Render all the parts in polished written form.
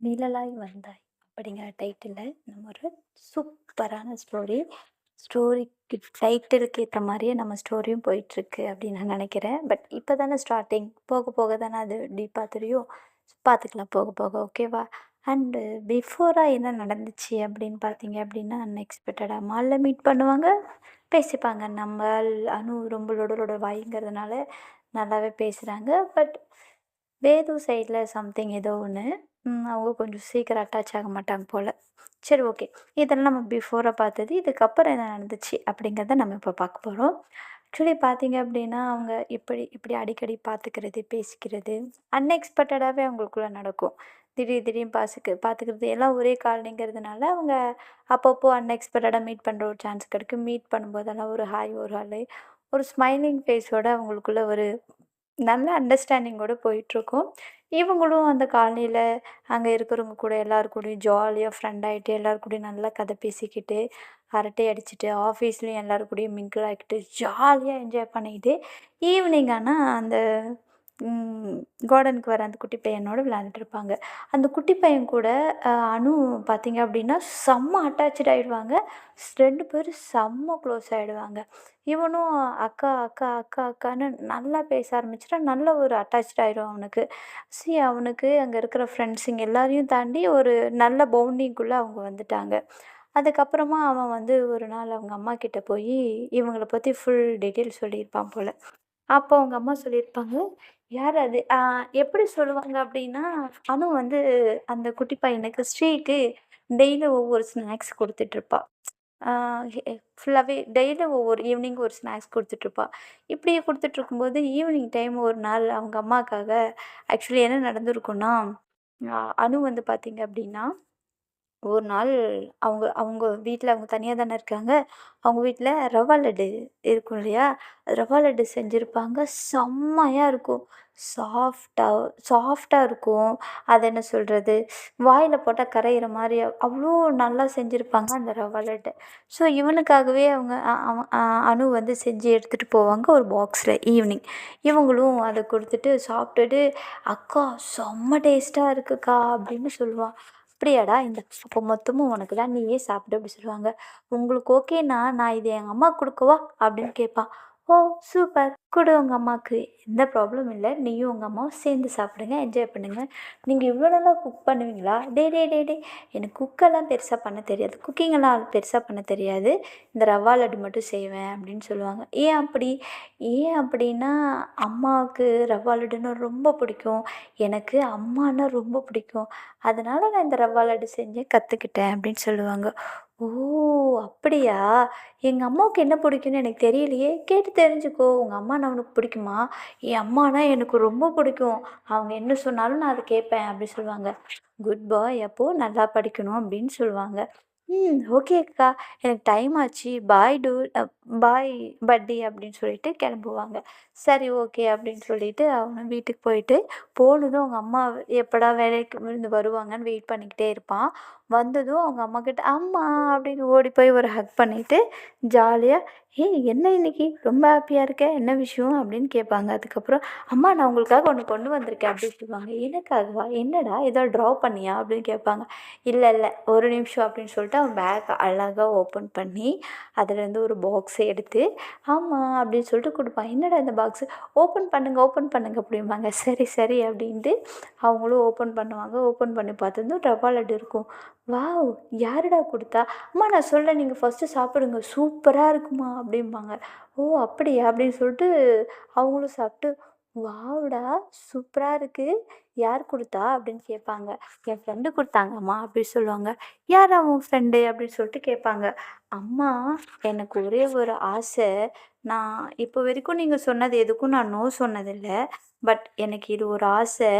நிழலாய் வந்தாய் அப்படிங்கிற டைட்டிலில் நம்ம ஒரு சூப்பரான ஸ்டோரிக்கு டைட்டிலுக்கு ஏற்ற மாதிரியே நம்ம ஸ்டோரியும் போயிட்டுருக்கு அப்படின்னு நான் நினைக்கிறேன். பட் இப்போ தானே ஸ்டார்டிங், போக போக தானே அது டீப்பாக தெரியும். பார்த்துக்கலாம் போக போக, ஓகேவா? அண்டு பிஃபோராக என்ன நடந்துச்சு அப்படின்னு பார்த்தீங்க அப்படின்னா, அன்எக்ஸ்பெக்டடாக மாலில் மீட் பண்ணுவாங்க, பேசிப்பாங்க. நம்ம அனு ரொம்பளோட வாய்ங்கிறதுனால நல்லாவே பேசுகிறாங்க. பட் வேது சைடில் சம்திங் ஏதோ ஒன்று, அவங்க கொஞ்சம் சீக்கிரம் அட்டாச் ஆக மாட்டாங்க போல். சரி, ஓகே. இதெல்லாம் நம்ம பிஃபோராக பார்த்தது. இதுக்கப்புறம் என்ன நடந்துச்சு அப்படிங்கிறத நம்ம இப்போ பார்க்க போகிறோம். ஆக்சுவலி பார்த்தீங்க அப்படின்னா, அவங்க இப்படி இப்படி அடிக்கடி பார்த்துக்கிறது, பேசிக்கிறது அன்எக்ஸ்பெக்டடாகவே அவங்களுக்குள்ளே நடக்கும். திடீர்னு பார்த்துக்கிறது எல்லாம் ஒரே காலனிங்கிறதுனால அவங்க அப்பப்போ அன்எக்ஸ்பெக்டடாக மீட் பண்ணுற ஒரு சான்ஸ் கிடைக்கும். மீட் பண்ணும்போதெல்லாம் ஒரு ஹாய், ஒரு ஹாய், ஒரு ஸ்மைலிங் ஃபேஸோட அவங்களுக்குள்ள ஒரு நல்ல அண்டர்ஸ்டாண்டிங்கோட போயிட்டுருக்கும். இவங்களும் அந்த காலனியில அங்கே இருக்கிறவங்க கூட எல்லார் கூடயும் ஜாலியாக ஃப்ரெண்ட் ஆகிட்டு, எல்லார் கூடயும் நல்லா கதை பேசிக்கிட்டு, அரட்டை அடிச்சுட்டு, ஆஃபீஸ்லேயும் எல்லார் கூடயும் மிங்கிள் ஆகிக்கிட்டு, ஜாலியாக என்ஜாய் பண்ணிக்கிட்டு, ஈவினிங் ஆனால் அந்த கார்டனுக்கு வர அந்த குட்டி பையனோட விளையாண்டுட்ருப்பாங்க. அந்த குட்டி பையன் கூட அனு பார்த்திங்க அப்படின்னா செம்ம அட்டாச்டு ஆகிடுவாங்க. 2 பேரும் செம்ம க்ளோஸ் ஆகிடுவாங்க. இவனும் அக்கா அக்கா அக்கா அக்கான்னு நல்லா பேச ஆரம்பிச்சுட்டா, நல்ல ஒரு அட்டாச்ட் ஆகிடும் அவனுக்கு. அவனுக்கு அங்கே இருக்கிற ஃப்ரெண்ட்ஸுங்க எல்லாரையும் தாண்டி ஒரு நல்ல பவுண்டிங்குள்ளே அவங்க வந்துட்டாங்க. அதுக்கப்புறமா அவன் வந்து ஒரு நாள் அவங்க அம்மா கிட்ட போய் இவங்கள பற்றி ஃபுல் டீட்டெயில் சொல்லியிருப்பான் போல். அப்போ அவங்க அம்மா சொல்லியிருப்பாங்க, யார் அது? எப்படி சொல்லுவாங்க அப்படின்னா, அனு வந்து அந்த குட்டி பையனுக்கு ஸ்ரீக்கு டெய்லி ஒவ்வொரு ஸ்நாக்ஸ் குடுத்துட்ருப்பா. ஆ ஃபுல்லாகவே டெய்லியும் ஒவ்வொரு ஈவினிங் ஒரு ஸ்நாக்ஸ் குடுத்துட்ருப்பா. இப்படியே குடுத்துட்ருக்கும்போது ஈவினிங் டைம் ஒரு நாள் அவங்க அம்மாக்காக ஆக்சுவலி என்ன நடந்திருக்குன்னா, அனு வந்து பார்த்தீங்க அப்படின்னா, ஒரு நாள் அவங்க அவங்க வீட்ல அவங்க தனியா தானே இருக்காங்க. அவங்க வீட்ல ரவா லட்டு இருக்கும் இல்லையா? ரவா லட்டு செஞ்சிருப்பாங்க. செம்மையா இருக்கும். சாஃப்ட்டா சாஃப்ட்டா இருக்கும். அது என்ன சொல்றது? வாயில போட்டா கரையிற மாரி அவ்ளோ நல்லா செஞ்சிருப்பாங்க அந்த ரவா லட்டு. ஸோ இவனுக்காகவே அவங்க அவன் அனு வந்து செஞ்சு எடுத்துட்டு போவாங்க ஒரு பாக்ஸில ஈவினிங். இவங்களும் அத குடுத்துட்டு சாப்பிட்டுட்டு, "அக்கா செம்ம டேஸ்ட்டா இருக்குக்கா" அப்படின்னு சொல்லுவான். "அப்படியாடா! அப்போ மொத்தமும் உனக்கு தான், நீயே சாப்பிடு" அப்படி சொல்லுவாங்க. "உங்களுக்கு ஓகேனா நான் இதை எங்கள் அம்மாவுக்கு கொடுக்கவா?" அப்படின்னு கேட்பான். "ஓ சூப்பர், கொடு உங்கள் அம்மாவுக்கு, எந்த ப்ராப்ளம் இல்லை, நீயும் உங்கள் அம்மாவும் சேர்ந்து சாப்பிடுங்க, என்ஜாய் பண்ணுங்கள். நீங்கள் இவ்வளோ நல்லா குக் பண்ணுவீங்களா?" "டே டே டே டே எனக்கு குக்கெல்லாம் பெருசாக பண்ண தெரியாது, குக்கிங்கெல்லாம் பெருசாக பண்ண தெரியாது, இந்த ரவா லட்டு மட்டும் செய்வேன்" அப்படின்னு சொல்லுவாங்க. ஏன் அப்படி? ஏன் அப்படின்னா, அம்மாவுக்கு ரவா லட்டுன்னா ரொம்ப பிடிக்கும், எனக்கு அம்மானா ரொம்ப பிடிக்கும், அதனால் நான் இந்த ரவா லட்டு செஞ்சேன், கற்றுக்கிட்டேன் அப்படின்னு சொல்லுவாங்க. "ஓ அப்படியா? எங்கள் அம்மாவுக்கு என்ன பிடிக்கும்னு எனக்கு தெரியலையே, கேட்டு தெரிஞ்சுக்கோ, உங்கள் அம்மானா உனக்கு பிடிக்குமா? என் அம்மானா எனக்கு ரொம்ப பிடிக்கும், அவங்க என்ன சொன்னாலும் நான் அதை கேட்பேன்" அப்படி சொல்லுவாங்க. "குட் பாய், அப்போது நல்லா படிக்கணும்" அப்படின்னு சொல்லுவாங்க. ஓகே அக்கா, எனக்கு டைம் ஆச்சு, பாய் பாய் பட்டி அப்படின்னு சொல்லிட்டு கிளம்புவாங்க. சரி, ஓகே அப்படின்னு சொல்லிட்டு அவனும் வீட்டுக்கு போயிட்டு, போனதும் அவங்க அம்மா எப்படா வேலைக்கு இருந்து வருவாங்கன்னு வெயிட் பண்ணிக்கிட்டே இருப்பான். வந்ததும் அவங்க அம்மாக்கிட்ட "அம்மா" அப்படின்னு ஓடி போய் ஒரு ஹக் பண்ணிட்டு ஜாலியாக, "ஏய் என்ன இன்னைக்கு ரொம்ப ஹாப்பியாக இருக்க, என்ன விஷயம்?" அப்படின்னு கேட்பாங்க. அதுக்கப்புறம், "அம்மா நான் உங்களுக்காக ஒன்று கொண்டு வந்திருக்கேன்" அப்படின்னு சொல்லுவாங்க. "எனக்காகவா? என்னடா, ஏதோ ட்ரா பண்ணியா?" அப்படின்னு கேட்பாங்க. "இல்லை இல்லை, ஒரு நிமிஷம்" அப்படின்னு சொல்லிட்டு அவன் பேக் அழகாக ஓப்பன் பண்ணி அதுலேருந்து ஒரு பாக்ஸை எடுத்து, "ஆமா" அப்படின்னு சொல்லிட்டு கொடுப்பான். "என்னடா இந்த பாக்ஸு?" "ஓப்பன் பண்ணுங்க, ஓப்பன் பண்ணுங்க" அப்படிம்பாங்க. சரி சரி அப்படின்ட்டு அவங்களும் ஓப்பன் பண்ணுவாங்க. ஓப்பன் பண்ணி பார்த்ததும் ரவா லட்டு இருக்கும். "வாவ்! யாருடா குடுத்தா?" "அம்மா நான் சொல்றேன், நீங்கள் ஃபஸ்ட்டு சாப்பிடுங்க, சூப்பராக இருக்குமா" அப்படிம்பாங்க. "ஓ அப்படியா?" அப்படின்னு சொல்லிட்டு அவங்களும் சாப்பிட்டு, "வாவ்டா! சூப்பரா இருக்கு, யார் குடுத்தா?" அப்படின்னு கேட்பாங்க. "என் ஃப்ரெண்டு குடுத்தாங்கம்மா" அப்படி சொல்லுவாங்க. "யாரா உன் ஃப்ரெண்டு?" அப்படின்னு சொல்லிட்டு கேட்பாங்க. "அம்மா, எனக்கு ஒரே ஒரு ஆசை, நான் இப்போ வரைக்கும் நீங்கள் சொன்னது எதுக்கும் நான் நோ சொன்னதில்ல. பட் எனக்கு இது ஒரு ஆசை,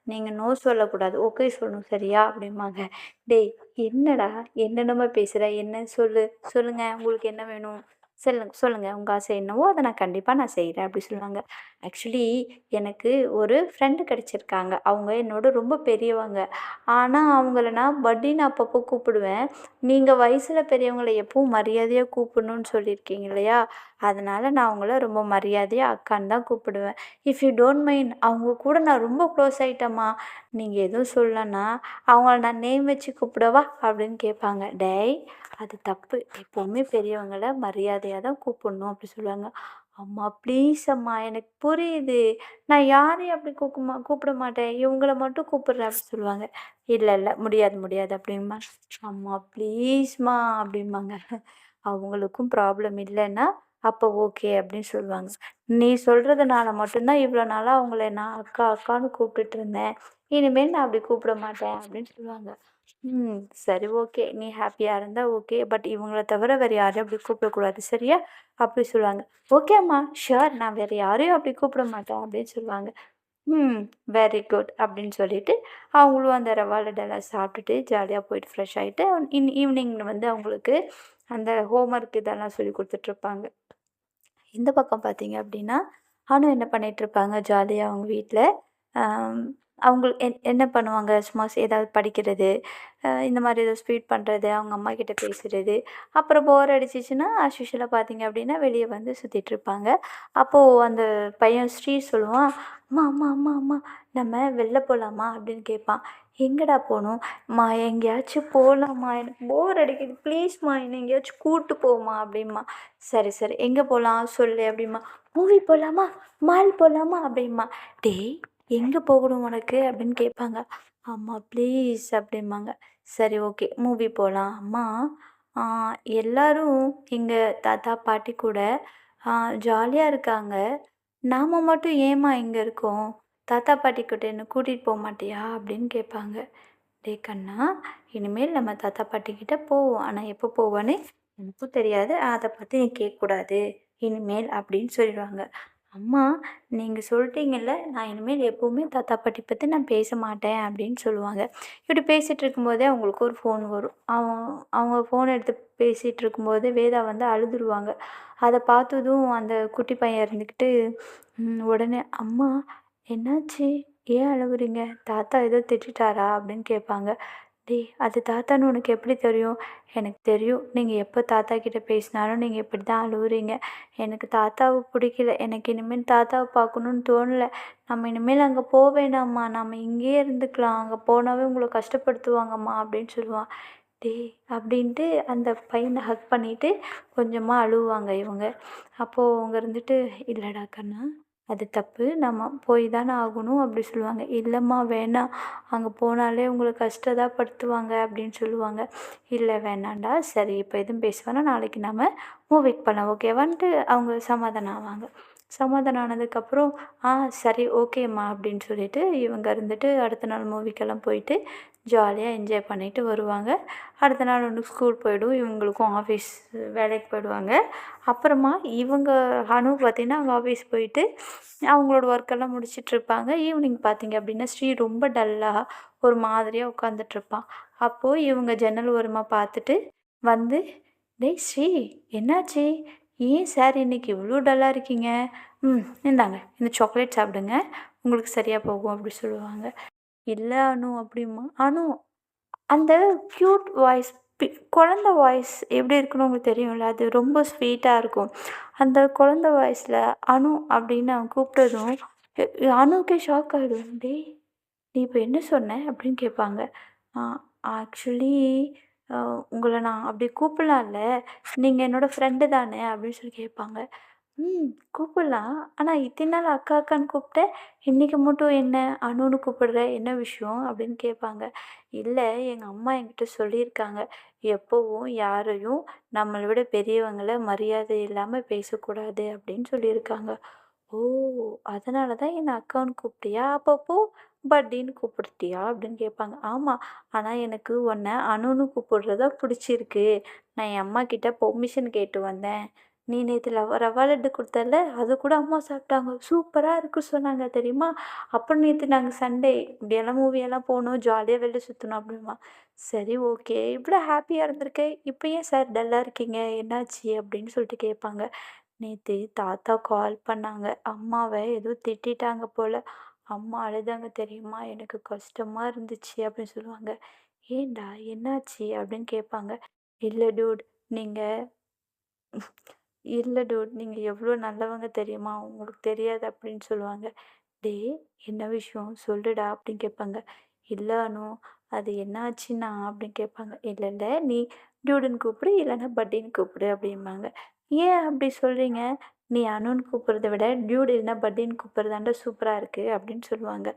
நீங்கள் நோ சொல்லக்கூடாது, ஓகே சொல்லணும், சரியா?" அப்படிம்பாங்க. "டேய் என்னடா, என்னென்னமோ பேசுற, என்ன சொல்லு, சொல்லுங்க உங்களுக்கு என்ன வேணும்? சொல்லுங்க சொல்லுங்க, உங்கள் ஆசை என்னவோ அதை நான் கண்டிப்பாக நான் செய்கிறேன்" அப்படி சொல்லுவாங்க. ஆக்சுவலி எனக்கு ஒரு ஃப்ரெண்டு கிடச்சிருக்காங்க, அவங்க என்னோட ரொம்ப பெரியவங்க. ஆனா, அவங்கள நான் பட்டின்னு அப்பப்போ கூப்பிடுவேன். நீங்க வயசுல பெரியவங்கள எப்பவும் மரியாதையா கூப்பிடணும்னு சொல்லியிருக்கீங்க இல்லையா? அதனால நான் அவங்கள ரொம்ப மரியாதையா அக்கான்னு தான் கூப்பிடுவேன். இஃப் யூ டோன்ட் மைண்ட் அவங்க கூட நான் ரொம்ப க்ளோஸ் ஆயிட்டேம்மா, நீங்க எதுவும் சொல்லன்னா, அவங்கள நான் நேம் வச்சு கூப்பிடவா? அப்படின்னு கேட்பாங்க. டேய்! அது தப்பு. எப்பவுமே பெரியவங்கள மரியாதையா தான் கூப்பிடணும் அப்படி சொல்லுவாங்க. அம்மா ப்ளீஸ் அம்மா எனக்கு புரியுது. நான் யாரையும் அப்படி கூப்பிட மாட்டேன். இவங்கள மட்டும் கூப்பிடுறேன் அப்படி சொல்லுவாங்க. இல்ல, இல்ல. முடியாது, முடியாது அப்படிம்பாங்க. அம்மா ப்ளீஸ்மா அப்படிம்பாங்க. அவங்களுக்கும் ப்ராப்ளம் இல்லைன்னா, அப்போ ஓகே அப்படின்னு சொல்லுவாங்க. நீ சொல்றதுனால மட்டும் தான் இவ்வளோ நாளா அவங்கள நான் அக்கா, அக்கான்னு கூப்பிட்டுட்டு இருந்தேன். இனிமேல் நான் அப்படி கூப்பிட மாட்டேன் அப்படின்னு சொல்லுவாங்க. ம். சரி ஓகே. நீ ஹேப்பியா இருந்தா ஓகே. பட் இவங்கள தவிர வேற யாரையும் அப்படி கூப்பிடக்கூடாது சரியா? அப்படி சொல்லுவாங்க. ஓகே அம்மா. ஷூர். நான் வேற யாரையும் அப்படி கூப்பிட மாட்டேன் அப்படின்னு சொல்லுவாங்க. ம். வெரி குட் அப்படின்னு சொல்லிட்டு, அவங்களும் அந்த ரவா லட்டெல்லாம் சாப்பிட்டுட்டு ஜாலியா போயிட்டு ஃப்ரெஷ் ஆயிட்டு, ஈவினிங் வந்து அவங்களுக்கு அந்த ஹோம்வொர்க் இதெல்லாம் சொல்லிக் குடுத்துட்ருப்பாங்க. இந்த பக்கம் பார்த்தீங்க அப்படின்னா, அனு என்ன பண்ணிட்டுருப்பாங்க ஜாலியா அவங்க வீட்ல. அம் அவங்க என்ன பண்ணுவாங்க, சும்மா ஏதாவது படிக்கிறது, இந்த மாதிரி ஏதாவது ஸ்வீட் பண்ணுறது, அவங்க அம்மாகிட்ட பேசுறது. அப்புறம் போர் அடிச்சிச்சுன்னா, ஆஸ் யூசுவலா பார்த்தீங்க அப்படின்னா, வெளிய வந்து சுத்திட்டுருப்பாங்க. அப்போது அந்த பையன் ஸ்ரீ சொல்லுவான், "அம்மா, அம்மா, அம்மா, அம்மா நம்ம வெளில போலாமா?" அப்படின்னு கேட்பான். "எங்கடா போணும்?" "அம்மா எங்கேயாச்சும் போலாம்மா, எனக்கு போர் அடிக்குது. ப்ளீஸ்மா என்னை எங்கேயாச்சும் கூட்டு போம்மா" அப்படிம்பான். "சரி, சரி எங்கே போலாம் சொல்லு" அப்படிம்பா. "மூவி போலாமா? மால் போலாமா?" அப்படிம்பா. "டேய் எங்கே போகணும் உனக்கு?" அப்படின்னு கேட்பாங்க. "அம்மா ப்ளீஸ்" அப்படிம்பாங்க. "சரி ஓகே மூவி போலாம். அம்மா ஆ எல்லாரும் எங்க தாத்தா, பாட்டி கூட ஜாலியா இருக்காங்க. நாம மட்டும் ஏம்மா இங்க இருக்கோம்? தாத்தா, பாட்டி கிட்ட என்ன கூட்டிட்டு போமாட்டியா?" அப்படின்னு கேட்பாங்க. "டேய் கண்ணா, இனிமேல் நம்ம தாத்தா, பாட்டி கிட்ட போவோம். ஆனா எப்போ போவோன்னு எனக்கும் தெரியாது. அத பத்தி நீ கேட்கக்கூடாது இனிமேல்" அப்படின்னு சொல்லிடுவாங்க. "அம்மா நீங்க சொல்லிட்டீங்கல்ல, நான் இனிமேல் எப்பவுமே தாத்தா, பாட்டி பத்தி நான் பேச மாட்டேன்" அப்படின்னு சொல்லுவாங்க. இப்படி பேசிட்டு இருக்கும்போதே அவங்களுக்கு ஒரு ஃபோன் வரும். அவங்க ஃபோன் எடுத்து பேசிட்டு இருக்கும்போது வேதா வந்து அழுதுருவாங்க. அத பார்த்ததும் அந்த குட்டி பையன் இருந்துக்கிட்டு, உடனே "அம்மா என்னாச்சு? ஏன் அழுவுறீங்க? தாத்தா ஏதோ திட்டிட்டாரா?" அப்படின்னு கேட்பாங்க. "டேய் அது தாத்தான்னு உனக்கு எப்படி தெரியும்?" "எனக்கு தெரியும். நீங்க எப்போ தாத்தா கிட்ட பேசினாலும் நீங்க இப்படி தான் அழுவுறீங்க. எனக்கு தாத்தாவ பிடிக்கல. எனக்கு இனிமேல் தாத்தாவ பார்க்கணுன்னு தோணல. நம்ம இனிமேல் அங்கே போ வேணாம்மா. நம்ம இங்கேயே இருந்துக்கலாம். அங்கே போனாவே உங்கள கஷ்டப்படுத்துவாங்கம்மா" அப்படின்னு சொல்லுவான். "டேய்" அப்படின்ட்டு அந்த பையன ஹக் பண்ணிட்டு கொஞ்சமா அழுவாங்க இவங்க. அப்போது அவங்க இருந்துட்டு, "இல்லடா கண்ணா, அது தப்பு. நம்ம போய் தானே ஆகணும்" அப்படி சொல்லுவாங்க. "இல்லைம்மா வேணாம். அங்கே போனாலே உங்கள கஷ்டம் படுத்துவாங்க" அப்படின்னு சொல்லுவாங்க. "இல்லை வேணாம்டா. சரி இப்போ எதுவும் பேச வேணாம். நாளைக்கு நாம மூவிக்கு போலாம் ஓகேவான்ட்டு" அவங்க சமாதானம் ஆவாங்க. சமாதானம் ஆனதுக்கப்புறம், "ஆ சரி ஓகேம்மா" அப்படின்னு சொல்லிட்டு இவங்க இருந்துட்டு அடுத்த நாள் மூவிக்கெல்லாம் போயிட்டு ஜாலியா என்ஜாய் பண்ணிட்டு வருவாங்க. அடுத்த நாள் வந்து ஸ்கூல் போயிடும். இவங்களுக்கும் ஆஃபீஸ் வேலைக்கு போயிடுவாங்க. அப்புறமா இவங்க அனு பார்த்தீங்கன்னா, அவங்க ஆஃபீஸ் போயிட்டு அவங்களோட ஒர்க்கெல்லாம் முடிச்சிட்ருப்பாங்க. ஈவினிங் பார்த்தீங்க அப்படின்னா, ஸ்ரீ ரொம்ப டல்லா ஒரு மாதிரியா உட்காந்துட்ருப்பான். அப்போது இவங்க ஜன்னல் ஓரமா பார்த்துட்டு வந்து, "டேய் ஸ்ரீ என்னாச்சு? ஏன் சார் இன்னைக்கு இவ்வளோ டல்லா இருக்கீங்க? இந்தாங்க இந்த சாக்லேட் சாப்பிடுங்க. உங்களுக்கு சரியா போகும்" அப்படி சொல்லுவாங்க. "இல்ல அனு" அப்படிம்பா. அனு அந்த க்யூட் வாய்ஸ் குழந்த வாய்ஸ் எப்படி இருக்குன்னு உங்களுக்கு தெரியும்ல, அது ரொம்ப ஸ்வீட்டாக இருக்கும். அந்த குழந்த வாய்ஸில் அனு அப்படின்னு அவன் கூப்பிட்டதும் அனுவுக்கே ஷாக் ஆகிடும். "டேய் நீ இப்போ என்ன சொன்ன?" அப்படின்னு கேட்பாங்க. "ஆ ஆக்சுவலி உங்கள நான் அப்படி கூப்பிடலாம்ல, நீங்கள் என்னோட ஃப்ரெண்டு தானே?" அப்படின்னு சொல்லி கேட்பாங்க. கூப்பிடலாம். ஆனா இத்தன நாள் அக்கா அக்கான்னு கூப்பிட்ட, இன்னைக்கு மட்டும் என்ன அணுன்னு கூப்பிடுற? என்ன விஷயம்? அப்படின்னு கேட்பாங்க. இல்ல எங்க அம்மா என்கிட்ட சொல்லியிருக்காங்க. எப்பவும் யாரையும் நம்மள விட பெரியவங்கள மரியாதை இல்லாம பேசக்கூடாது அப்படின்னு சொல்லியிருக்காங்க. ஓ! அதனால தான் என்ன அக்கான்னு கூப்பிட்டியா? அப்பப்போ பட்டின்னு கூப்பிடுட்டியா? அப்படின்னு கேட்பாங்க. ஆமா. ஆனா எனக்கு உன்ன அணுன்னு கூப்பிடுறது தான் பிடிச்சிருக்கு. நான் என் அம்மாகிட்ட பெர்மிஷன் கேட்டு வந்தேன். நீ நேத்து ரவா லட்டு குடுத்தல்ல, அது கூட அம்மா சாப்பிட்டாங்க. சூப்பரா இருக்கு சொன்னாங்க தெரியுமா? அப்புறம் நேத்து நாங்க சண்டே இப்படியெல்லாம் மூவியெல்லாம் போனோம். ஜாலியா வெளில சுத்துனோம் அப்படிம்பா. சரி ஓகே. இவ்ளோ ஹேப்பியா இருந்திருக்க. இப்ப ஏன் சார் டல்லா இருக்கீங்க? என்னாச்சு? அப்படின்னு சொல்லிட்டு கேட்பாங்க. நேத்து தாத்தா கால் பண்ணாங்க. அம்மாவ ஏதோ திட்டிட்டாங்க போல. அம்மா அழுதாங்க தெரியுமா? எனக்கு கஷ்டமா இருந்துச்சு அப்படின்னு சொல்லுவாங்க. ஏன்டா என்னாச்சு? அப்படின்னு கேட்பாங்க. இல்ல டூட் நீங்க இல்ல டூட் நீங்க எவ்வளோ நல்லவங்க தெரியுமா? உங்களுக்கு தெரியாது அப்படின்னு சொல்லுவாங்க. டேய் என்ன விஷயம்? சொல்லுடா அப்படின்னு கேட்பாங்க. இல்ல அனு அது என்ன ஆச்சுன்னா அப்படின்னு கேட்பாங்க. இல்ல இல்ல நீ டியூடுன்னு கூப்பிடு இல்லைன்னா பட்டின்னு கூப்பிடு அப்படிம்பாங்க. ஏன் அப்படி சொல்றீங்க? நீ அனுன்னு கூப்பிடுறத விட டியூட் இல்லைன்னா பட்டின்னு கூப்பிடுறதாண்டா சூப்பரா இருக்கு அப்படின்னு சொல்லுவாங்க.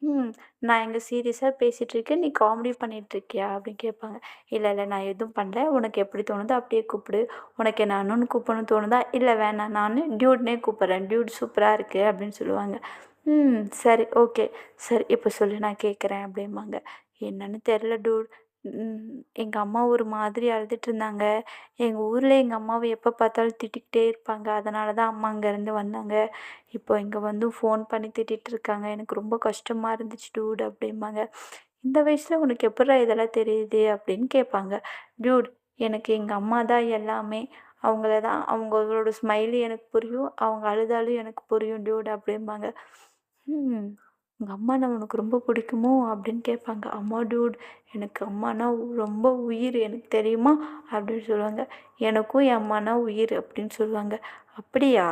ம். நான் இங்க சீரியஸா பேசிட்டு இருக்கேன். நீ காமெடி பண்ணிட்டு இருக்கியா? அப்படின்னு கேட்பாங்க. இல்ல இல்ல நான் எதுவும் பண்ணல. உனக்கு எப்படி தோணுதோ அப்படியே கூப்பிடு. உனக்கு என்ன அனுன்னு கூப்பிடணும்னு தோணுதா? இல்ல வேணாம். நானு டியூட்னே கூப்பிடுறேன். டியூட் சூப்பரா இருக்கு அப்படின்னு சொல்லுவாங்க. சரி ஓகே. சரி இப்ப சொல்லு நான் கேட்குறேன் அப்படிம்பாங்க. என்னன்னு தெரியல டூட். எங்க அம்மா ஒரு மாதிரி அழுதுட்டு இருந்தாங்க. எங்க ஊர்ல எங்க அம்மாவ எப்ப பார்த்தாலும் திட்டிக்கிட்டே இருப்பாங்க. அதனால தான் அம்மா அங்கேருந்து வந்தாங்க. இப்போ இங்க வந்து ஃபோன் பண்ணி திட்டிட்டு இருக்காங்க. எனக்கு ரொம்ப கஷ்டமா இருந்துச்சு டூட் அப்படிம்பாங்க. இந்த வயசுல உனக்கு எப்புட்றா இதெல்லாம் தெரியுது? அப்படின்னு கேட்பாங்க. டியூட் எனக்கு எங்க அம்மா தான் எல்லாமே. அவங்கள தான் அவங்களோட ஸ்மைலி எனக்கு புரியும். அவங்க அழுதாலும் எனக்கு புரியும் டியூட் அப்படிம்பாங்க. ம். உங்க அம்மானா உனக்கு ரொம்ப பிடிக்குமோ? அப்படின்னு கேட்பாங்க. ஆமா டியூட் எனக்கு அம்மானா ரொம்ப உயிர் எனக்கு தெரியுமா? அப்படின்னு சொல்லுவாங்க. எனக்கும் என் அம்மானா உயிர் அப்படின்னு சொல்லுவாங்க. அப்படியா?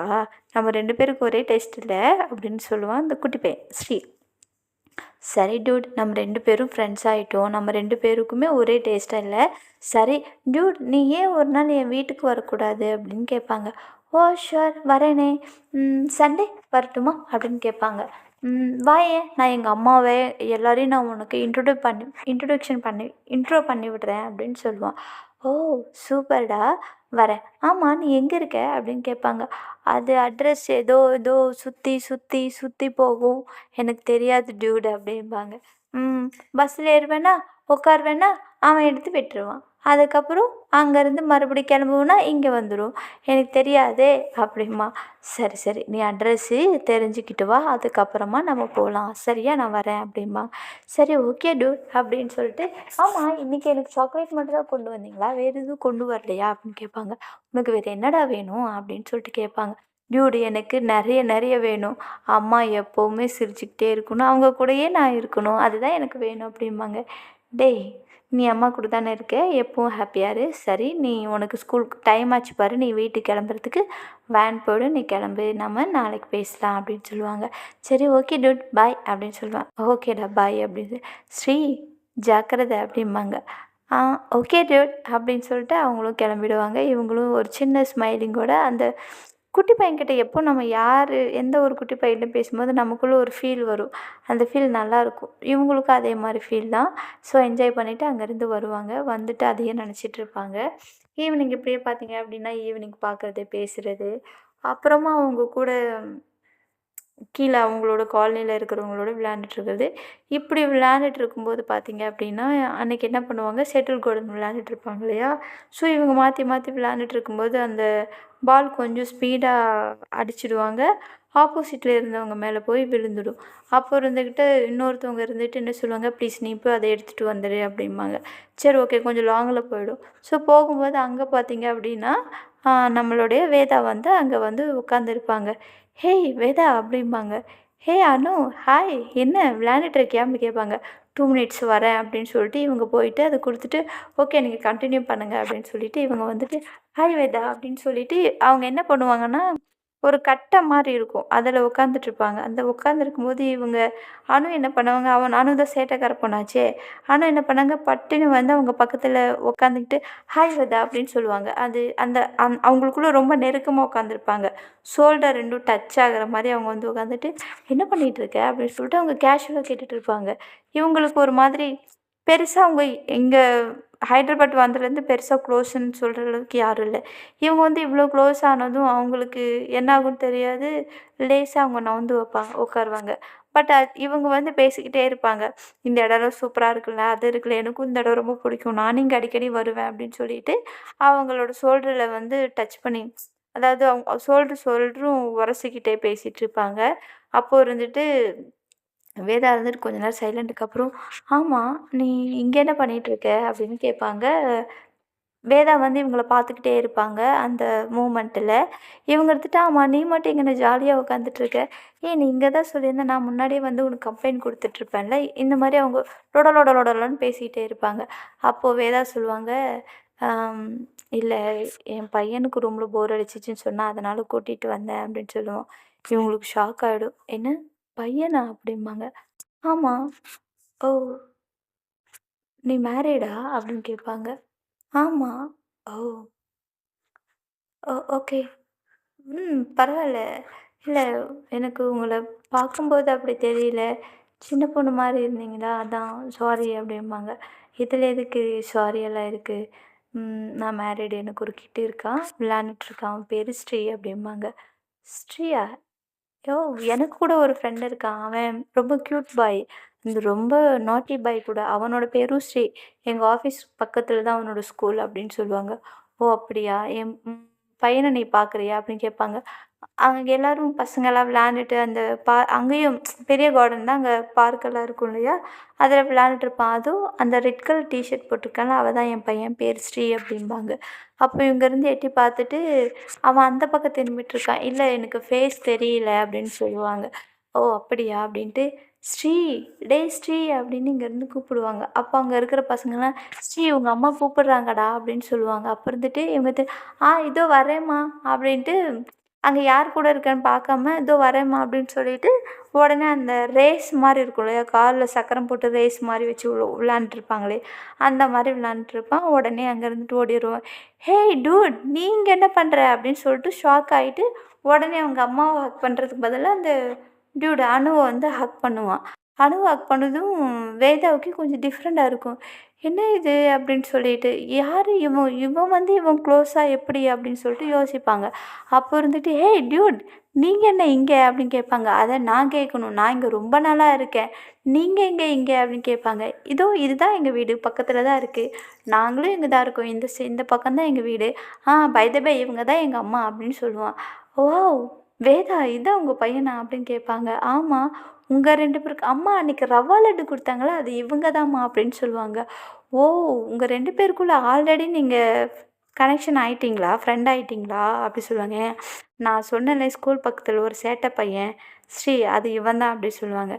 நம்ம 2 பேருக்கு ஒரே டேஸ்ட் இல்ல அப்படின்னு சொல்லுவான் அந்த குட்டி பையன் ஸ்ரீ. சரி டியூட் நம்ம 2 பேரும் ஃப்ரெண்ட்ஸ் ஆயிட்டோம். நம்ம 2 பேருக்குமே ஒரே டேஸ்ட்டா இல்ல. சரி டியூட் நீ ஏன் ஒரு நாள் என் வீட்டுக்கு வரக்கூடாது? அப்படின்னு கேட்பாங்க. ஓ ஷூர் வரேனே. சண்டே வரட்டுமா? அப்படின்னு கேட்பாங்க. வாயேன் நான் எங்கள் அம்மாவை எல்லாரையும் நான் உனக்கு இன்ட்ரோ பண்ணி விடுறேன் அப்படின்னு சொல்லுவான். ஓ சூப்பர்டா வரேன். ஆமாம் நீ எங்கே இருக்க? அப்படின்னு கேட்பாங்க. அது அட்ரஸ் ஏதோ ஏதோ சுற்றி சுற்றி சுற்றி போகும். எனக்கு தெரியாது டியூட் அப்படிம்பாங்க. ம் பஸ்ஸில் ஏறுவேனா உட்காருவேனா அவன் எடுத்து விட்டுருவான். அதுக்கப்புறம் அங்கேருந்து மறுபடியும் கிளம்புவோன்னா இங்கே வந்துடும். எனக்கு தெரியாதே அப்படிம்பா. சரி சரி நீ அட்ரஸ்ஸு தெரிஞ்சுக்கிட்டு வா அதுக்கப்புறமா நம்ம போகலாம் சரியா நான் வரேன் அப்படிம்பா. சரி ஓகே டூட் அப்படின்னு சொல்லிட்டு ஆமாம் இன்றைக்கி எனக்கு சாக்லேட் மட்டும் தான் கொண்டு வந்தீங்களா வேறு எதுவும் கொண்டு வரலையா அப்படின்னு கேட்பாங்க. உனக்கு வேறு என்னடா வேணும் அப்படின்னு சொல்லிட்டு கேட்பாங்க. டியூடு எனக்கு நிறைய நிறைய வேணும். அம்மா எப்போவுமே சிரிச்சுக்கிட்டே இருக்கணும். அவங்க கூடயே நான் இருக்கணும். அதுதான் எனக்கு வேணும் அப்படிம்பாங்க. டேய் நீ அம்மா கூட தானே இருக்க எப்பவும் ஹாப்பியா இரு. சரி நீ உனக்கு ஸ்கூலுக்கு டைம் ஆச்சு பாரு. நீ வீட்டுக்கு கிளம்புறதுக்கு வேன் போயிடும். நீ கிளம்பு. நம்ம நாளைக்கு பேசலாம் அப்படின்னு சொல்லுவாங்க. சரி ஓகே டூட் பாய் அப்படின்னு சொல்லுவேன். ஓகேடா பாய் அப்படின்னு. ஸ்ரீ ஜாக்கிரதை அப்படிம்பாங்க. ஆ ஓகே டூட் அப்படின்னு சொல்லிட்டு அவங்களும் கிளம்பிடுவாங்க. இவங்களும் ஒரு சின்ன ஸ்மைலிங்கோட அந்த குட்டி பையன்கிட்ட எப்போ நம்ம யார் எந்த ஒரு குட்டி பையன்கிட்ட பேசும்போது நமக்குள்ளே ஒரு ஃபீல் வரும். அந்த ஃபீல் நல்லாயிருக்கும். இவங்களுக்கும் அதே மாதிரி ஃபீல் தான். ஸோ என்ஜாய் பண்ணிவிட்டு அங்கேருந்து வருவாங்க. வந்துட்டு அதையே நினச்சிட்ருப்பாங்க. ஈவினிங் இப்படியே பார்த்தீங்க அப்படின்னா ஈவினிங் பார்க்குறது, பேசுகிறது, அப்புறமா அவங்க கூட கீழ அவங்களோட காலனில இருக்கிறவங்களோட விளையாண்டுட்டு இருக்கிறது. இப்படி விளையாண்டுட்டு இருக்கும்போது பார்த்தீங்க அப்படின்னா, அன்னைக்கு என்ன பண்ணுவாங்க, ஷட்டில் கார்க் விளையாண்டுட்டு இருப்பாங்க இல்லையா? ஸோ இவங்க மாற்றி மாற்றி விளையாண்டுட்டு இருக்கும்போது, அந்த பால் கொஞ்சம் ஸ்பீடா அடிச்சிடுவாங்க. ஆப்போசிட்ல இருந்தவங்க மேல போய் விழுந்துடும். அப்போ இருந்துக்கிட்டு இன்னொருத்தவங்க இருந்துட்டு என்ன சொல்லுவாங்க, "ப்ளீஸ் நீ போய் அத எடுத்துட்டு வந்துரு" அப்படிம்பாங்க. சரி ஓகே கொஞ்சம் லாங்கில போயிடும். ஸோ போகும்போது அங்க பார்த்தீங்க அப்படின்னா, நம்மளுடைய வேதா வந்து அங்க வந்து உட்காந்துருப்பாங்க. "ஹேய் வேதா" அப்படிம்பாங்க. "ஹே அனு, ஹாய் என்ன விளையாண்டுட்டு இருக்கியா?" அப்படி கேட்பாங்க. 2 மினிட்ஸ் வரேன் அப்படின்னு சொல்லிட்டு இவங்க போயிட்டு அத குடுத்துட்டு, "ஓகே நீங்க கன்டின்யூ பண்ணுங்க" அப்படின்னு சொல்லிட்டு இவங்க வந்துட்டு, "ஹாய் வேதா" அப்படின்னு சொல்லிட்டு அவங்க என்ன பண்ணுவாங்கன்னா, ஒரு கட்ட மாரி இருக்கும். அதில உட்காந்துட்ருப்பாங்க. அந்த உட்காந்துருக்கும்போது இவங்க அனு என்ன பண்ணுவாங்க, அனு தான் சேட்டைக்கார பொண்ணாச்சே. அனு என்ன பண்ணாங்க, பட்டுன்னு வந்து அவங்க பக்கத்தில உட்காந்துக்கிட்டு, "ஹாய் வேதா" அப்படின்னு சொல்லுவாங்க. அது அந்த அவங்களுக்குள்ள ரொம்ப நெருக்கமா உட்காந்துருப்பாங்க. ஷோல்டர் 2ம் டச் ஆகுற மாரி அவங்க வந்து உட்காந்துட்டு, "என்ன பண்ணிட்டு இருக்க?" அப்படின்னு சொல்லிட்டு அவங்க கேஷுவலா கேட்டுட்டு இருப்பாங்க. இவங்களுக்கு ஒரு மாதிரி பெருசா அவங்க இங்க ஹைதராபாத் வந்ததுலேருந்து பெருசா க்ளோஸ்ன்னு சொல்ற அளவுக்கு யாரும் இல்ல. இவங்க வந்து இவ்வளோ க்ளோஸ் ஆனதும் அவங்களுக்கு என்ன ஆகும்னு தெரியாது. லேசா அவங்க நவுந்து உட்காருவாங்க. பட் இவங்க வந்து பேசிக்கிட்டே இருப்பாங்க. "இந்த இடம்லாம் சூப்பரா இருக்குல்ல, அது இருக்குல்ல, எனக்கும் இந்த இடம் ரொம்ப பிடிக்கும். நானும் இங்க அடிக்கடி வருவேன்" அப்படின்னு சொல்லிட்டு அவங்களோட ஷோல்டர்ல வந்து டச் பண்ணி அதாவது அவங்க ஷோல்டரும் உரசிக்கிட்டே பேசிட்டு இருப்பாங்க. அப்போ இருந்துட்டு வேதா இருந்துட்டு கொஞ்ச நேரம் சைலண்ட்டுக்கு அப்புறம், "ஆமா, நீ இங்க என்ன பண்ணிட்டுருக்க?" அப்படின்னு கேட்பாங்க வேதா வந்து இவங்கள பார்த்துக்கிட்டே இருப்பாங்க அந்த மூமெண்ட்டில். இவங்க எடுத்துட்டு, "ஆமா நீ மட்டும் இங்கன ஜாலியா உட்காந்துட்ருக்க. ஏய் நீ இங்க தான் சொல்லியிருந்த நான் முன்னாடியே வந்து உனக்கு கம்ப்ளைண்ட் குடுத்துட்ருப்பேன்ல." இந்த மாரி அவங்க லொட லொட லொடலொடன்னு பேசிக்கிட்டே இருப்பாங்க. அப்போ வேதா சொல்லுவாங்க, "ஆம் இல்ல என் பையனுக்கு ரூம்ல போர் அடிச்சிச்சுன்னு சொன்னா, அதனால கூட்டிட்டு வந்தேன்." அப்படின்னு சொல்லுவோம். இவங்களுக்கு ஷாக் ஆயிடும். "என்ன பையனா?" அப்படிம்பாங்க. "ஆமா." "ஓ! நீ மேரிடா?" அப்படின்னு கேட்பாங்க. "ஆமா." "ஓ! ஓகே. பரவால்ல. இல்ல எனக்கு உங்கள பார்க்கும்போது அப்படி தெரியல. சின்ன பொண்ணு மாரி இருந்தீங்களா, அதான் சாரி." அப்படிம்பாங்க. "இதில எதுக்கு சாரி எல்லாம் இருக்கு? நான் மேரிடு. எனக்கு ஒரு கிட்டு இருக்கான். விளையாண்டுட்டுருக்கான். அவன் பேரு ஸ்ரீ." அப்படிம்பாங்க. "ஸ்ரீயா? ஓ! எனக்கு கூட ஒரு ஃப்ரெண்ட் இருக்கான். அவன் ரொம்ப கியூட் பாய். இந்த ரொம்ப நாட்டி பாய் கூட. அவனோட பேரும் ஸ்ரீ. எங்க ஆஃபீஸ் பக்கத்தில தான் அவனோட ஸ்கூல்." அப்படின்னு சொல்லுவாங்க. "ஓ! அப்படியா? என் பையன நீ பார்க்குறியா?" அப்படின்னு கேட்பாங்க. அங்க எல்லாரும் பசங்கலாம் விளையாண்டுட்டு அந்த அங்கேயும் பெரிய கார்டன் தான். அங்க பார்க்கெல்லாம் இருக்கும் இல்லையா? அதில விளையாண்டுட்டுருப்பான். அதுவும் அந்த ரெட் கலர் டீ-ஷர்ட் போட்டிருக்கான்ல, அவ தான் என் பையன் பேர் ஸ்ரீ அப்படிம்பாங்க. அப்போ இவங்கருந்து எட்டி பார்த்துட்டு, அவன் அந்த பக்கம் திரும்பிட்டுருக்கான். "இல்ல எனக்கு ஃபேஸ் தெரியல." அப்படின்னு சொல்லுவாங்க. "ஓ! அப்படியா?" அப்படின்ட்டு, "ஸ்ரீ, டேய் ஸ்ரீ" அப்படின்னு இங்கேருந்து கூப்பிடுவாங்க. அப்போ அங்க இருக்கிற பசங்கலாம், "ஸ்ரீ உங்க அம்மா கூப்பிடுறாங்கடா" அப்படின்னு சொல்லுவாங்க. அப்ப இருந்துட்டு இவங்க இதோ வரேன்ம்மா" அப்படின்ட்டு அங்க யார் கூட இருக்கேன்னு பார்க்காம, "இதோ வரேம்மா" அப்படின்னு சொல்லிட்டு, உடனே அந்த ரேஸ் மாரி இருக்கும் இல்லையா? கால்ல சக்கரம் போட்டு ரேஸ் மாரி வச்சு விளையாண்டுருப்பாங்களே, அந்த மாரி விளையாண்டுருப்பான். உடனே அங்க இருந்துட்டு ஓடிருவான். "Hey dude! நீ இங்க என்ன பண்ற?" அப்படின்னு சொல்லிட்டு ஷாக் ஆயிட்டு, உடனே அவங்க அம்மாவ ஹக் பண்றதுக்கு பதிலா அந்த டியூட் அணுவ வந்து ஹக் பண்ணுவான். அணுவ ஹக் பண்ணதும் வேதாவுக்கு கொஞ்சம் டிஃப்ரெண்ட்டா இருக்கும். "என்ன இது?" அப்படின்னு சொல்லிட்டு. "யாரு இவன்? இவன் வந்து இவன் க்ளோஸா எப்படி?" அப்படின்னு சொல்லிட்டு யோசிப்பாங்க. அப்போ இருந்துட்டு, "ஹேய் டியூட்! நீங்க என்ன இங்க?" அப்படின்னு கேட்பாங்க. அத நான் கேட்கணும். "நான் இங்க ரொம்ப நாளா இருக்கேன். நீங்க எங்க இங்க?" அப்படின்னு கேட்பாங்க. "இதோ இதுதான் எங்க வீடு. பக்கத்துல தான் இருக்கு. நாங்களும் இங்க தான் இருக்கோம். இந்த பக்கம் தான் எங்க வீடு. பை த பை இவங்க தான் எங்க அம்மா." அப்படின்னு சொல்லுவான். "வாவ்! வேதா இதான் உங்க பையனா?" அப்படின்னு கேட்பாங்க. "ஆமா. உங்க 2 பேருக்கு அம்மா அன்னைக்கு ரவா லட்டு குடுத்தாங்கல்ல, அது இவங்க தான்ம்மா." அப்படின்னு சொல்லுவாங்க. "ஓ! உங்க 2 பேருக்குள்ள ஆல்ரெடி நீங்க கனெக்ஷன் ஆயிட்டீங்களா? ஃப்ரெண்ட் ஆயிட்டீங்களா?" அப்படி சொல்லுவாங்க. "நான் சொன்னேன்ல ஸ்கூல் பக்கத்துல ஒரு சேட்ட பையன், ஸ்ரீ அது இவன் தான்." அப்படி சொல்லுவாங்க.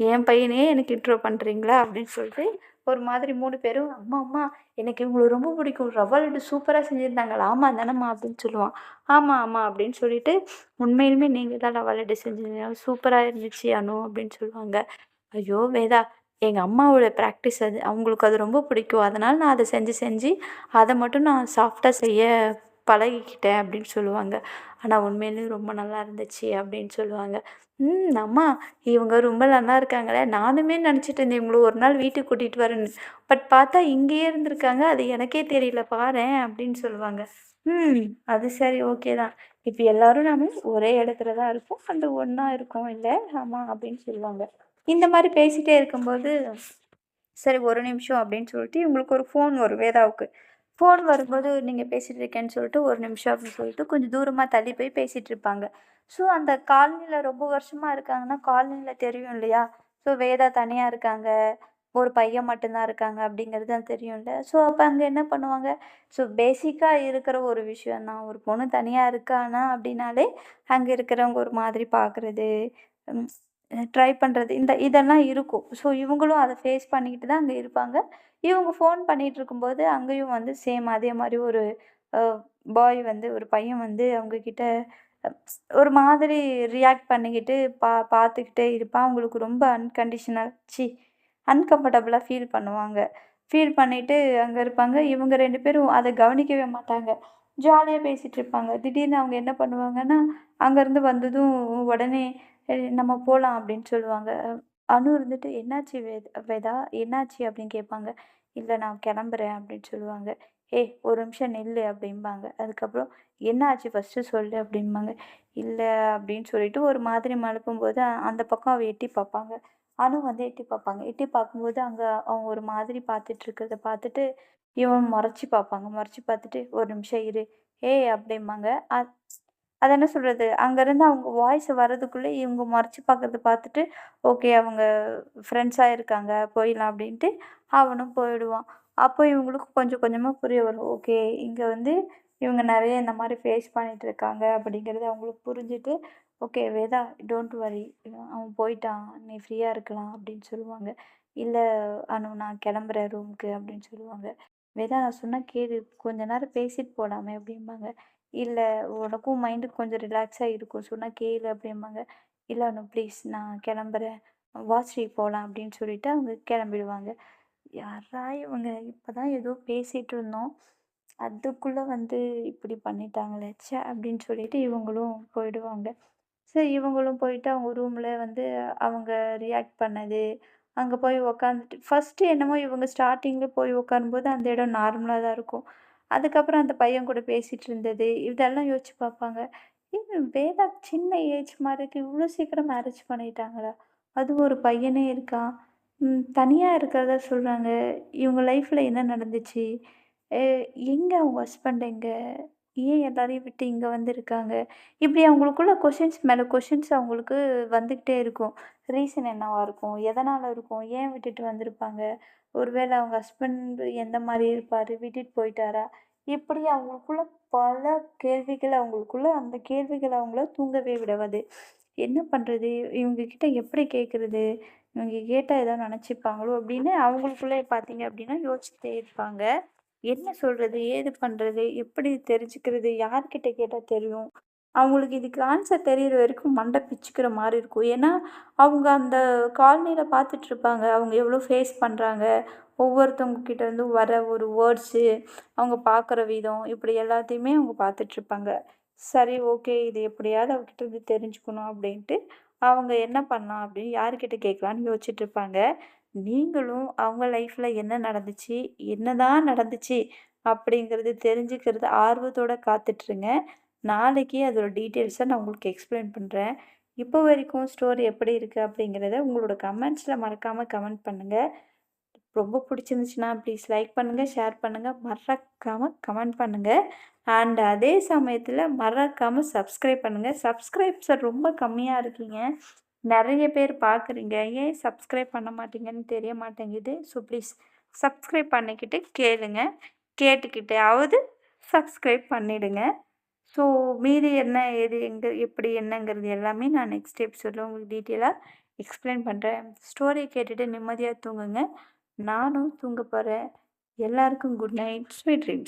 "என் பையனையே எனக்கு இன்ட்ரோ பண்றீங்களா?" அப்படின்னு சொல்லிட்டு ஒரு மாதிரி 3 பேரும், "அம்மா, அம்மா எனக்கு இவங்கள ரொம்ப பிடிக்கும். ரவா லட்டு சூப்பரா செஞ்சிருந்தாங்கல்ல. ஆமா தானம்மா?" அப்படின்னு சொல்லுவான். "ஆமா, ஆமா." அப்படின்னு சொல்லிட்டு, "உண்மையிலுமே நீங்க தான் ரவா லட்டு செஞ்சீங்க. சூப்பரா இருந்துச்சு அனு." அப்படின்னு சொல்லுவாங்க. "ஐயோ! வேதா எங்க அம்மாவோட பிராக்டிஸ் அது. அவங்களுக்கு அது ரொம்ப பிடிக்கும். அதனால நான் அத செஞ்சு செஞ்சு அத மட்டும் நான் சாஃப்ட்டா செய்ய பழகிக்கிட்டேன்." அப்படின்னு சொல்லுவாங்க. "ஆனா உண்மையிலேயே ரொம்ப நல்லா இருந்துச்சு." அப்படின்னு சொல்லுவாங்க. அம்மா இவங்க ரொம்ப நல்லா இருக்காங்களே! நானுமே நினச்சிட்டு இருந்தேன் இவங்கள ஒரு நாள் வீட்டுக்கு கூட்டிட்டு வரேன்னு. பட் பார்த்தா இங்கேயே இருந்திருக்காங்க. அது எனக்கே தெரியல பாரேன்." அப்படின்னு சொல்லுவாங்க. ம். அது சரி ஓகே தான். இப்ப எல்லாரும் நாம ஒரே இடத்துல தான் இருக்கோம். அந்த ஒண்ணா இருக்கோம் இல்ல? ஆமா அப்படின்னு சொல்லுவாங்க. இந்த மாரி பேசிட்டே இருக்கும்போது, சரி ஒரு நிமிஷம் அப்படின்னு சொல்லிட்டு இவங்களுக்கு ஒரு ஃபோன் வரும் வேதாவுக்கு. ஃபோன் வரும்போது நீங்க பேசிட்டு இருக்கேன்னு சொல்லிட்டு, ஒரு நிமிஷம் அப்படின்னு சொல்லிட்டு கொஞ்சம் தூரமா தள்ளி போய் பேசிட்டு இருப்பாங்க. ஸோ அந்த காலனில ரொம்ப வருஷமா இருக்காங்கன்னா, காலனில தெரியும் இல்லையா? ஸோ வேதா தனியா இருக்காங்க. ஒரு பையன் மட்டும் தான் இருக்காங்க அப்படிங்கிறது அது தெரியும்ல. ஸோ அப்ப அங்க என்ன பண்ணுவாங்க? ஸோ பேசிக்கா இருக்கிற ஒரு விஷயம் தான். ஒரு பொண்ணு தனியா இருக்கானா அப்படின்னாலே, அங்க இருக்கிறவங்க ஒரு மாதிரி பார்க்குறது, ம் ட்ரை பண்றது இதெல்லாம் இருக்கும். ஸோ இவங்களும் அத ஃபேஸ் பண்ணிக்கிட்டு தான் அங்க இருப்பாங்க. இவங்க ஃபோன் பண்ணிட்டு இருக்கும்போது, அங்கேயும் வந்து சேம் அதே மாரி ஒரு அ பாய் வந்து ஒரு பையன் வந்து அவங்க கிட்ட ஒரு மாதிரி ரியாக்ட் பண்ணிக்கிட்டு பார்த்துக்கிட்டே இருப்பான். அவங்களுக்கு ரொம்ப அன்கம்ஃபர்டபுளா ஃபீல் பண்ணுவாங்க. ஃபீல் பண்ணிட்டு அங்க இருப்பாங்க. இவங்க 2 பேரும் அத கவனிக்கவே மாட்டாங்க. ஜாலியா பேசிட்டு இருப்பாங்க. திடீர்னு அவங்க என்ன பண்ணுவாங்கன்னா, அங்கருந்து வந்ததும் உடனே நம்ம போலாம்." அப்படின்னு சொல்லுவாங்க. அனு இருந்துட்டு, "என்னாச்சு வேதா? என்னாச்சு?" அப்படின்னு கேட்பாங்க. "இல்ல நான் கிளம்புறேன்." அப்படின்னு சொல்லுவாங்க. "ஏய் ஒரு நிமிஷம் நில்லு." அப்படிம்பாங்க. அதுக்கப்புறம், "என்ன ஆச்சு ஃபர்ஸ்ட்டு சொல்லு." அப்படிம்பாங்க. "இல்ல" அப்படின்னு சொல்லிட்டு ஒரு மாதிரி மழுப்பும்போது, அந்த பக்கம் அவ எட்டி பார்ப்பாங்க. அனு வந்து எட்டி பார்ப்பாங்க. எட்டி பார்க்கும்போது, அங்க அவங்க ஒரு மாதிரி பார்த்துட்டு இருக்கிறத பார்த்துட்டு, இவன் மொறச்சு பார்ப்பாங்க. மொறச்சு பார்த்துட்டு, "ஒரு நிமிஷம் இரு." "ஏய்" அப்படிம்பாங்க. அது என்ன சொல்றது? அங்கருந்து அவங்க வாய்ஸ் வர்றதுக்குள்ள இவங்க மொறச்சு பார்க்கறத பார்த்துட்டு, ஓகே அவங்க ஃப்ரெண்ட்ஸா இருக்காங்க, போயிடலாம் அப்படின்ட்டு அவனும் போயிடுவான். அப்போ இவங்களுக்கு கொஞ்சம் கொஞ்சமா புரிய வரும். ஓகே, இங்க வந்து இவங்க நெறைய இந்த மாரி ஃபேஸ் பண்ணிட்டு இருக்காங்க அப்படிங்கிறது அவங்களுக்கு புரிஞ்சுட்டு, ஓகே வேதா டோன்ட் வரி அவன் போயிட்டான். நீ ஃப்ரீயா இருக்கலாம் அப்படின்னு சொல்லுவாங்க. இல்ல அனு நான் கிளம்புறேன் ரூமுக்கு அப்படின்னு சொல்லுவாங்க. வேதா நான் சொன்னா கேளு கொஞ்ச நேரம் பேசிட்டு போலாமே அப்படிம்பாங்க. இல்ல உனக்கும் மைண்டுக்கு கொஞ்சம் ரிலாக்ஸா இருக்கும். சொன்னா கேளு அப்படிம்பாங்க. இல்ல அனு ப்ளீஸ் நான் கிளம்புறேன். வா ஸ்ரீ போலாம் அப்படின்னு சொல்லிட்டு அவங்க கிளம்பிடுவாங்க. யார்ரா இவங்க! இப்பதான் ஏதோ பேசிட்டு இருந்தோம். அதுக்குள்ள வந்து இப்படி பண்ணிட்டாங்களே! ச்சே! அப்படின்னு சொல்லிட்டு இவங்களும் போயிடுவாங்க. சரி இவங்களும் போயிட்டு அவங்க ரூம்ல வந்து அவங்க ரியாக்ட் பண்ணது, அங்க போய் உக்காந்துட்டு ஃபர்ஸ்ட்டு என்னமோ இவங்க ஸ்டார்ட்டிங்ல போய் உட்காரும்போது அந்த இடம் நார்மலா தான் இருக்கும். அதுக்கப்புறம் அந்த பையன் கூட பேசிட்டு இருந்தது, இதெல்லாம் யோசிச்சு பார்ப்பாங்க. ஏங்க வேதா சின்ன ஏஜ் மாரி இருக்கு. இவ்ளோ சீக்கிரம் மேரேஜ் பண்ணிட்டாங்களா? அதுவும் ஒரு பையனே இருக்கான். தனியா இருக்கிறதா சொல்றாங்க. இவங்க லைஃப்ல என்ன நடந்துச்சு? எ எங்க அவங்க ஹஸ்பண்ட் எங்க? ஏன் எல்லாரையும் விட்டு இங்க வந்திருக்காங்க? இப்படி அவங்களுக்குள்ள கொஷின்ஸ் மேல கொஷின்ஸ் அவங்களுக்கு வந்துகிட்டே இருக்கும். ரீசன் என்னவா இருக்கும்? எதனால இருக்கும்? ஏன் விட்டுட்டு வந்திருப்பாங்க? ஒருவேளை அவங்க ஹஸ்பண்ட் எந்த மாரி இருப்பாரு? விட்டுட்டு போயிட்டாரா? இப்படி அவங்களுக்குள்ள பல கேள்விகள் அவங்களுக்குள்ள அந்த கேள்விகள் அவங்கள தூங்கவே விடாது. என்ன பண்றது? இவங்க கிட்ட எப்படி கேட்கறது? இவங்க கேட்டா ஏதாவது நெனச்சுப்பாங்களோ அப்படின்னு அவங்களுக்குள்ளே பார்த்தீங்க அப்படின்னா யோசிச்சுட்டே இருப்பாங்க. என்ன சொல்றது? ஏது பண்றது? எப்படி தெரிஞ்சுக்கிறது? யார்கிட்ட கேட்டா தெரியும்? அவங்களுக்கு இதுக்கு ஆன்சர் தெரியிற வரைக்கும் மண்டை பிச்சுக்கிற மாரி இருக்கும். ஏன்னா, அவங்க அந்த காலனியில பார்த்துட்ருப்பாங்க. அவங்க எவ்வளோ ஃபேஸ் பண்றாங்க. ஒவ்வொருத்தவங்க கிட்ட இருந்தும் வர ஒரு வேர்ட்ஸு, அவங்க பார்க்குற விதம், இப்படி எல்லாத்தையுமே அவங்க பார்த்துட்ருப்பாங்க. சரி ஓகே. இது எப்படியாவது அவகிட்ட இருந்து தெரிஞ்சுக்கணும் அப்படின்ட்டு, அவங்க என்ன பண்ணலாம் அப்படின்னு யார்கிட்ட கேட்கலான்னு யோசிச்சுட்ருப்பாங்க. நீங்களும் அவங்க லைஃப்ல என்ன நடந்துச்சு? என்னதான் நடந்துச்சு? அப்படிங்கிறது தெரிஞ்சுக்கிறது ஆர்வத்தோட காத்துட்ருங்க. நாளைக்கு அதோட டீட்டெயில்ஸ நான் உங்களுக்கு எக்ஸ்பிளைன் பண்றேன். இப்போ வரைக்கும் ஸ்டோரி எப்படி இருக்கு அப்படிங்கிறத உங்களோட கமெண்ட்ஸ்ல மறக்காம கமெண்ட் பண்ணுங்க. ரொம்ப பிடிச்சிருந்துச்சுன்னா ப்ளீஸ் லைக் பண்ணுங்க, ஷேர் பண்ணுங்க, மறக்காம கமெண்ட் பண்ணுங்க. அண்ட் அதே சமயத்தில மறக்காம சப்ஸ்கிரைப் பண்ணுங்க. சப்ஸ்கிரைப்ஸர் ரொம்ப கம்மியா இருக்கீங்க. நெறைய பேர் பார்க்குறீங்க. ஏன் சப்ஸ்கிரைப் பண்ண மாட்டீங்கன்னு தெரிய மாட்டேங்குது. ஸோ ப்ளீஸ் சப்ஸ்கிரைப் பண்ணிக்கிட்டு கேளுங்க. கேட்டுக்கிட்டாவது சப்ஸ்கிரைப் பண்ணிடுங்க. ஸோ மீதி என்ன, ஏது, எங்க, எப்படி, என்னங்கிறது எல்லாமே நான் நெக்ஸ்ட் எபிசோட்ல உங்களுக்கு டீட்டெயிலா எக்ஸ்பிளைன் பண்றேன். ஸ்டோரிய கேட்டுட்டு நிம்மதியா தூங்குங்க. நானும் தூங்க போறேன். எல்லாருக்கும் குட் நைட். Sweet dreams.